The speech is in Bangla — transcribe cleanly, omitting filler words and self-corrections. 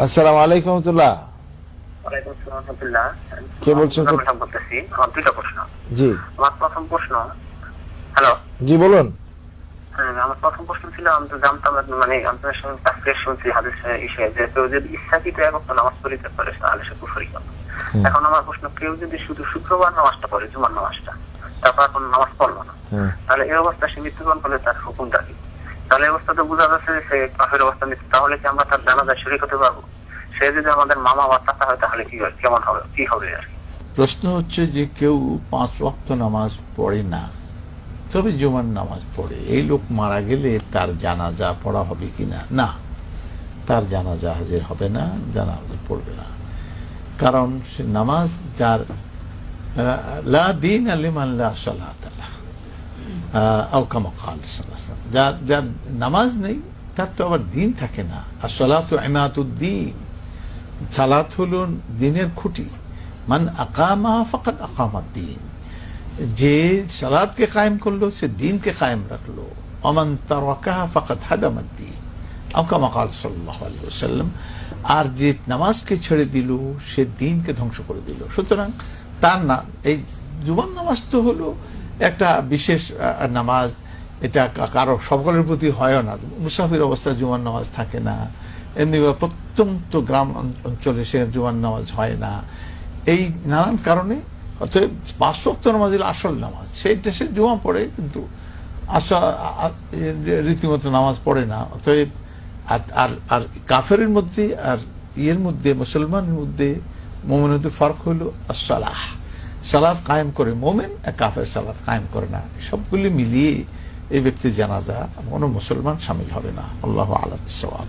আসসালামু আলাইকুম রহমতুল্লাহ। ওয়ালাইকুম আসসালাম রাহমাতুল্লাহ। কে বলছেন? আমি বলতেছি, আমার দুইটা প্রশ্ন। জি আমার প্রথম প্রশ্ন, হ্যালো, জি বলুন। আমার প্রথম প্রশ্ন ছিল, আমি তো জানতাম না, মানে আপনার সঙ্গে আজকে শুনছি হাদিসে ইসে যে কেউ যদি ইচ্ছাকৃত এক ওয়াক্ত নামাজ পড়িতে পারে তাহলে সে কুফরি করে। এখন আমার প্রশ্ন, কেউ যদি শুধু শুক্রবার নামাজটা পড়ে, জুমার নামাজটা, তারপর এখন নামাজ পড়লো না, তাহলে এই অবস্থা সে মৃত্যুবরণ করলে তার হুকুমটা কি? তাহলে এই অবস্থা তো বোঝা যাচ্ছে যে সে কাফের অবস্থা মৃত্যু। তাহলে কি আমরা তার জানাজায় শরীক হতে পারবো? সে যদি আমাদের মামা বা চাচা হয় তাহলে কি হয়, কেমন হবে, কি হবে আর কি? প্রশ্ন হচ্ছে যে কেউ 5 ওয়াক্ত নামাজ পড়ে না, তবে জুমার নামাজ পড়ে, এই লোক মারা গেলে তার জানাজা পড়া হবে কিনা? না, তার জানাজা হাজির হবে না, জানাজা পড়বে না। কারণ সে নামাজ যার লা দীন লিমান লা সালাত লাহ, আও কামা ক্বাল সাল্লাল্লাহু আলাইহি ওয়াসাল্লাম, যার নামাজ নেই তার তো আবার দিন থাকে না। আসসালাতু ইমাতুদ্দিন, সালাত হলো দিনের খুঁটি। মান আকামা ফাকাদ আকামাদ্দিন, যে সালাতকে কায়েম করলো সে দিনকে কায়েম রাখলো। ওমান তারাকাহা ফাকাদ হাদামাদ্দিন, আও কামা ক্বাল সাল্লাল্লাহু আলাইহি ওয়াসাল্লাম। আর যে নামাজকে ছেড়ে দিল সে দিনকে ধ্বংস করে দিল। সুতরাং তার না, এই জুমার নামাজ তো হলো একটা বিশেষ নামাজ, এটা কারো সকলের প্রতি হয় না। মুসাফির অবস্থায় জুমার নামাজ থাকে না, এমনি প্রত্যন্ত গ্রাম অঞ্চলে সে জুমার নামাজ হয় না, এই নানান কারণে। অতএব 5 ওয়াক্ত নামাজ হলো আসল নামাজ, সেইটা সে জুমা পড়ে, কিন্তু রীতিমতো নামাজ পড়ে না। অতএব আর আর কাফেরের মধ্যে আর ইয়ের মধ্যে, মুসলমানের মধ্যে, মোমেনের ফার্ক হলো আসসালাহ, সালাত কায়েম করে মোমেন, কাফের সালাত কায়েম করে না। সবগুলি মিলিয়ে এই ব্যক্তির জানাজা কোনো মুসলমান শামিল হবে না। আল্লাহু আ'লাম বিস-সাওয়াব।